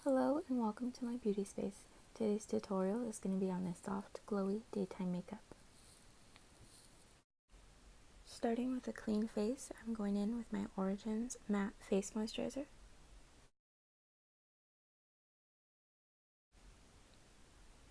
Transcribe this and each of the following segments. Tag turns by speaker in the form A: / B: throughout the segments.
A: Hello and welcome to my beauty space. Today's tutorial is going to be on this soft, glowy daytime makeup. Starting with a clean face, I'm going in with my Origins Matte Face Moisturizer.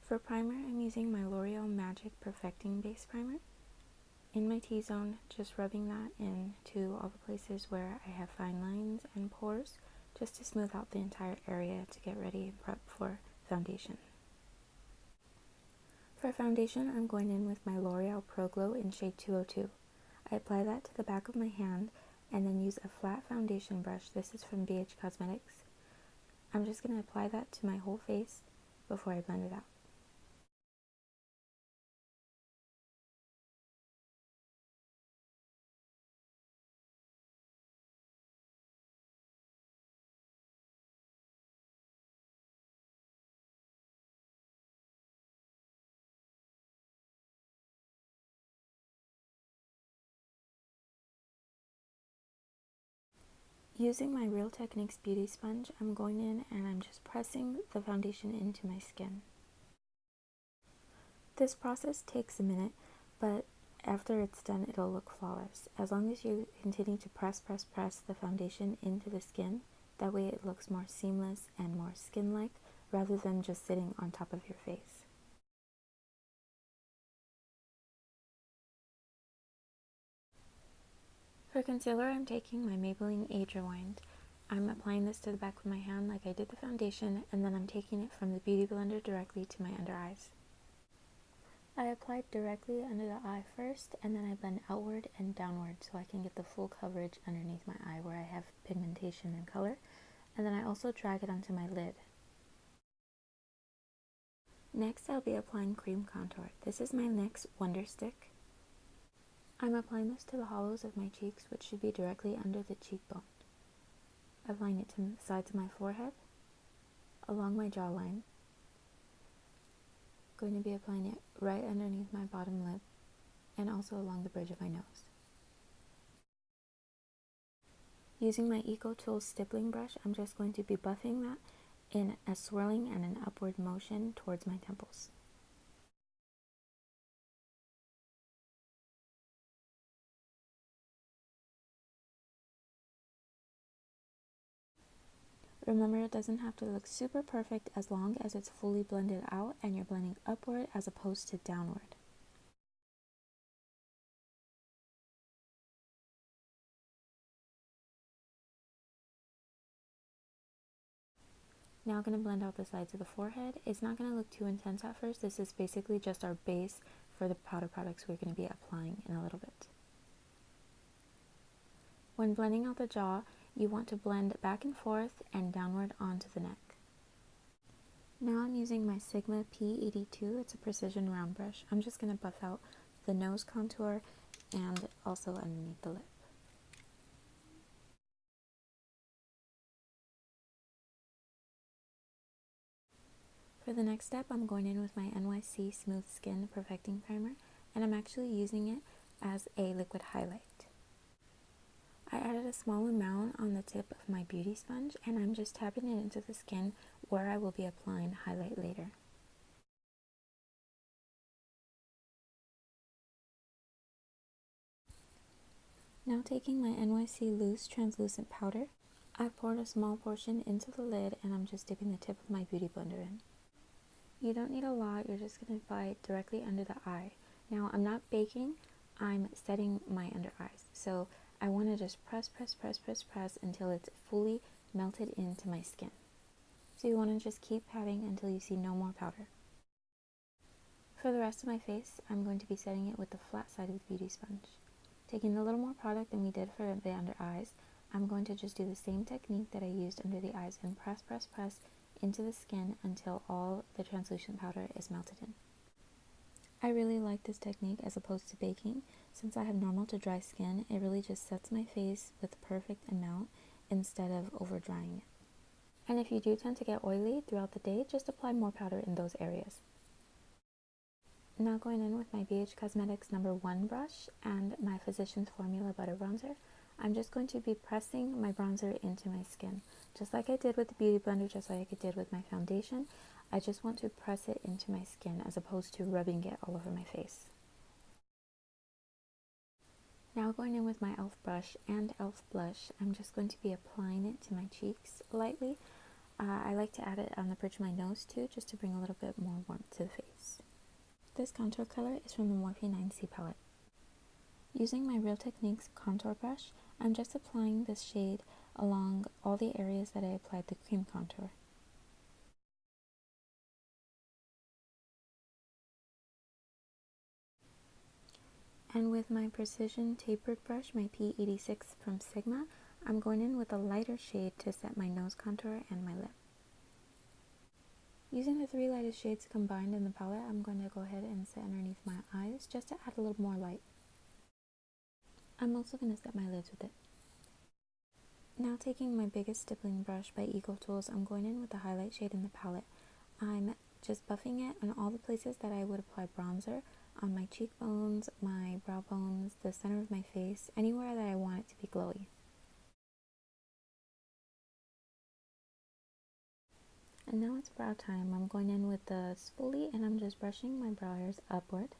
A: For primer, I'm using my L'Oreal Magic Perfecting Base Primer. In my T-zone, just rubbing that into all the places where I have fine lines and pores, just to smooth out the entire area to get ready and prep for foundation. For foundation, I'm going in with my L'Oreal Pro Glow in shade 202. I apply that to the back of my hand and then use a flat foundation brush. This is from BH Cosmetics. I'm just going to apply that to my whole face before I blend it out. Using my Real Techniques Beauty Sponge, I'm going in and I'm just pressing the foundation into my skin. This process takes a minute, but after it's done, it'll look flawless. As long as you continue to press the foundation into the skin, that way it looks more seamless and more skin-like, rather than just sitting on top of your face. For concealer, I'm taking my Maybelline Age Rewind. I'm applying this to the back of my hand like I did the foundation, and then I'm taking it from the Beauty Blender directly to my under eyes. I applied directly under the eye first, and then I blend outward and downward so I can get the full coverage underneath my eye where I have pigmentation and color, and then I also drag it onto my lid. Next, I'll be applying cream contour. This is my NYX Wonder Stick. I'm applying this to the hollows of my cheeks, which should be directly under the cheekbone. Applying it to the sides of my forehead, along my jawline. Going to be applying it right underneath my bottom lip, and also along the bridge of my nose. Using my EcoTools stippling brush, I'm just going to be buffing that in a swirling and an upward motion towards my temples. Remember, it doesn't have to look super perfect as long as it's fully blended out and you're blending upward as opposed to downward. Now I'm going to blend out the sides of the forehead. It's not going to look too intense at first. This is basically just our base for the powder products we're going to be applying in a little bit. When blending out the jaw, you want to blend back and forth and downward onto the neck. Now I'm using my Sigma P82. It's a precision round brush. I'm just going to buff out the nose contour and also underneath the lip. For the next step, I'm going in with my NYC Smooth Skin Perfecting Primer, and I'm actually using it as a liquid highlight. I added a small amount on the tip of my beauty sponge, and I'm just tapping it into the skin where I will be applying highlight later. Now taking my NYC Loose Translucent Powder, I've poured a small portion into the lid and I'm just dipping the tip of my beauty blender in. You don't need a lot, you're just going to apply it directly under the eye. Now I'm not baking, I'm setting my under eyes. So I want to just press until it's fully melted into my skin. So you want to just keep patting until you see no more powder. For the rest of my face, I'm going to be setting it with the flat side of the beauty sponge. Taking a little more product than we did for the under eyes, I'm going to just do the same technique that I used under the eyes and press into the skin until all the translucent powder is melted in. I really like this technique as opposed to baking. Since I have normal to dry skin, it really just sets my face with the perfect amount instead of over drying it. And if you do tend to get oily throughout the day, just apply more powder in those areas. Now going in with my BH Cosmetics No. 1 brush and my Physicians Formula Butter Bronzer, I'm just going to be pressing my bronzer into my skin. Just like I did with the Beauty Blender, just like I did with my foundation, I just want to press it into my skin as opposed to rubbing it all over my face. Now going in with my e.l.f. brush and e.l.f. blush, I'm just going to be applying it to my cheeks lightly. I like to add it on the bridge of my nose too, just to bring a little bit more warmth to the face. This contour color is from the Morphe 9C palette. Using my Real Techniques contour brush, I'm just applying this shade along all the areas that I applied the cream contour. And with my Precision Tapered brush, my P86 from Sigma, I'm going in with a lighter shade to set my nose contour and my lip. Using the three lightest shades combined in the palette, I'm going to go ahead and set underneath my eyes just to add a little more light. I'm also going to set my lids with it. Now taking my biggest stippling brush by Eco Tools, I'm going in with the highlight shade in the palette. I'm just buffing it on all the places that I would apply bronzer, on my cheekbones, my brow bones, the center of my face, anywhere that I want it to be glowy. And now it's brow time. I'm going in with the spoolie and I'm just brushing my brow hairs upward.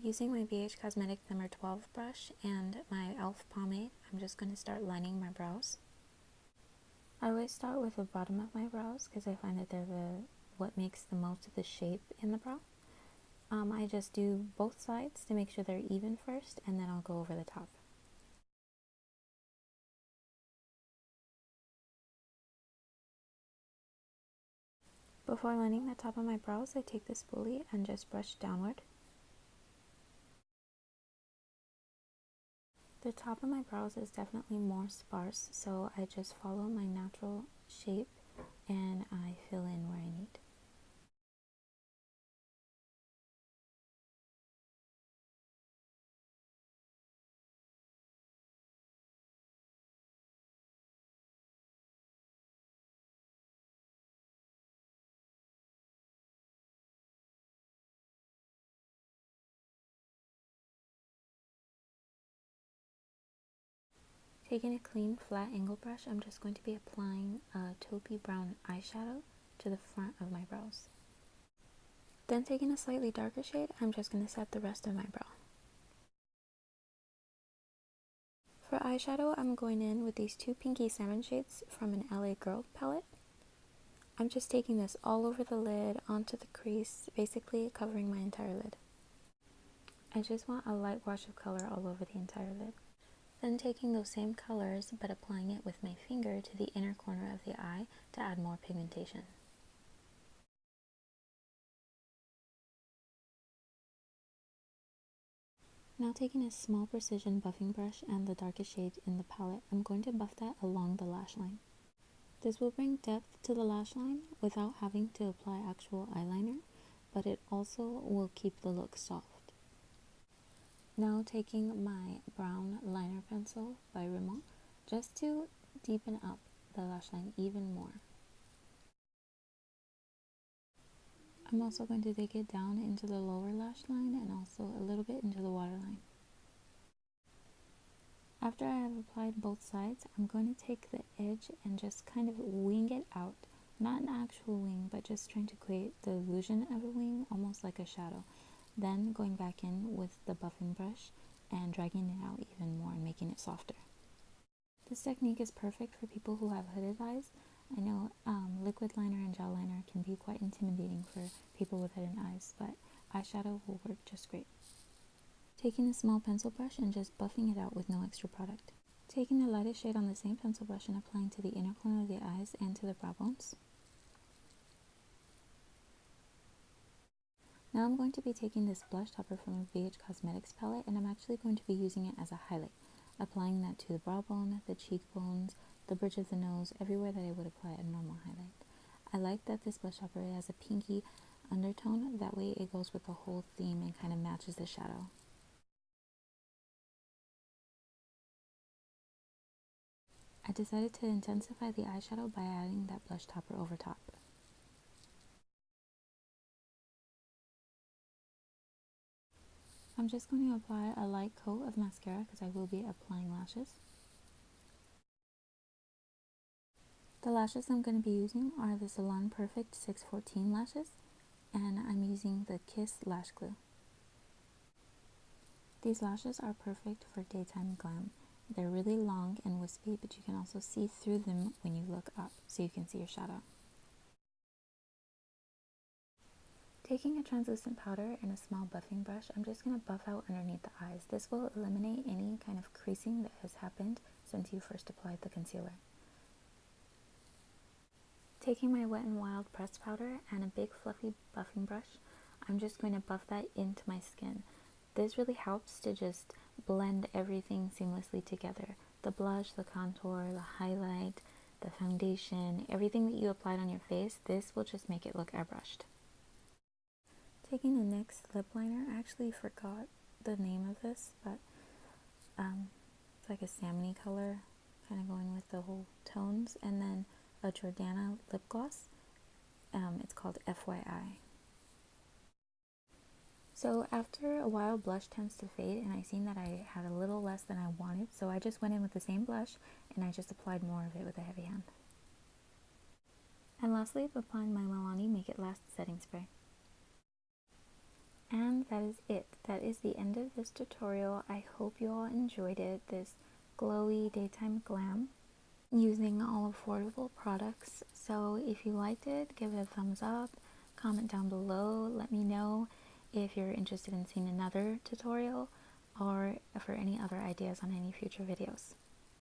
A: Using my BH Cosmetics number 12 brush and my e.l.f. pomade, I'm just going to start lining my brows. I always start with the bottom of my brows because I find that they're what makes the most of the shape in the brow. I just do both sides to make sure they're even first, and then I'll go over the top. Before lining the top of my brows, I take the spoolie and just brush downward. The top of my brows is definitely more sparse, so I just follow my natural shape and I fill in where I need. Taking a clean flat angle brush, I'm just going to be applying a taupey brown eyeshadow to the front of my brows. Then taking a slightly darker shade, I'm just going to set the rest of my brow. For eyeshadow, I'm going in with these two pinky salmon shades from an LA Girl palette. I'm just taking this all over the lid, onto the crease, basically covering my entire lid. I just want a light wash of color all over the entire lid. Then taking those same colors, but applying it with my finger to the inner corner of the eye to add more pigmentation. Now taking a small precision buffing brush and the darkest shade in the palette, I'm going to buff that along the lash line. This will bring depth to the lash line without having to apply actual eyeliner, but it also will keep the look soft. Now taking my brown liner pencil by Rimmel, just to deepen up the lash line even more. I'm also going to take it down into the lower lash line and also a little bit into the waterline. After I have applied both sides, I'm going to take the edge and just kind of wing it out. Not an actual wing, but just trying to create the illusion of a wing, almost like a shadow. Then going back in with the buffing brush and dragging it out even more and making it softer. This technique is perfect for people who have hooded eyes. I know liquid liner and gel liner can be quite intimidating for people with hidden eyes, but eyeshadow will work just great. Taking a small pencil brush and just buffing it out with no extra product. Taking the lightest shade on the same pencil brush and applying to the inner corner of the eyes and to the brow bones. Now I'm going to be taking this blush topper from a BH Cosmetics palette, and I'm actually going to be using it as a highlight, applying that to the brow bone, the cheekbones, the bridge of the nose, everywhere that I would apply a normal highlight. I like that this blush topper has a pinky undertone, that way it goes with the whole theme and kind of matches the shadow. I decided to intensify the eyeshadow by adding that blush topper over top. I'm just going to apply a light coat of mascara because I will be applying lashes. The lashes I'm going to be using are the Salon Perfect 614 lashes, and I'm using the Kiss Lash Glue. These lashes are perfect for daytime glam. They're really long and wispy, but you can also see through them when you look up, so you can see your shadow. Taking a translucent powder and a small buffing brush, I'm just going to buff out underneath the eyes. This will eliminate any kind of creasing that has happened since you first applied the concealer. Taking my Wet n Wild pressed powder and a big fluffy buffing brush, I'm just going to buff that into my skin. This really helps to just blend everything seamlessly together. The blush, the contour, the highlight, the foundation, everything that you applied on your face, this will just make it look airbrushed. Taking the NYX lip liner, I actually forgot the name of this, but it's like a salmony color, kind of going with the whole tones, and then a Jordana lip gloss. It's called FYI. So after a while, blush tends to fade, and I seen that I had a little less than I wanted, so I just went in with the same blush, and I just applied more of it with a heavy hand. And lastly, I'm applying my Milani Make It Last setting spray. And that is it. That is the end of this tutorial. I hope you all enjoyed it, this glowy daytime glam using all affordable products. So if you liked it, give it a thumbs up, comment down below, let me know if you're interested in seeing another tutorial or for any other ideas on any future videos.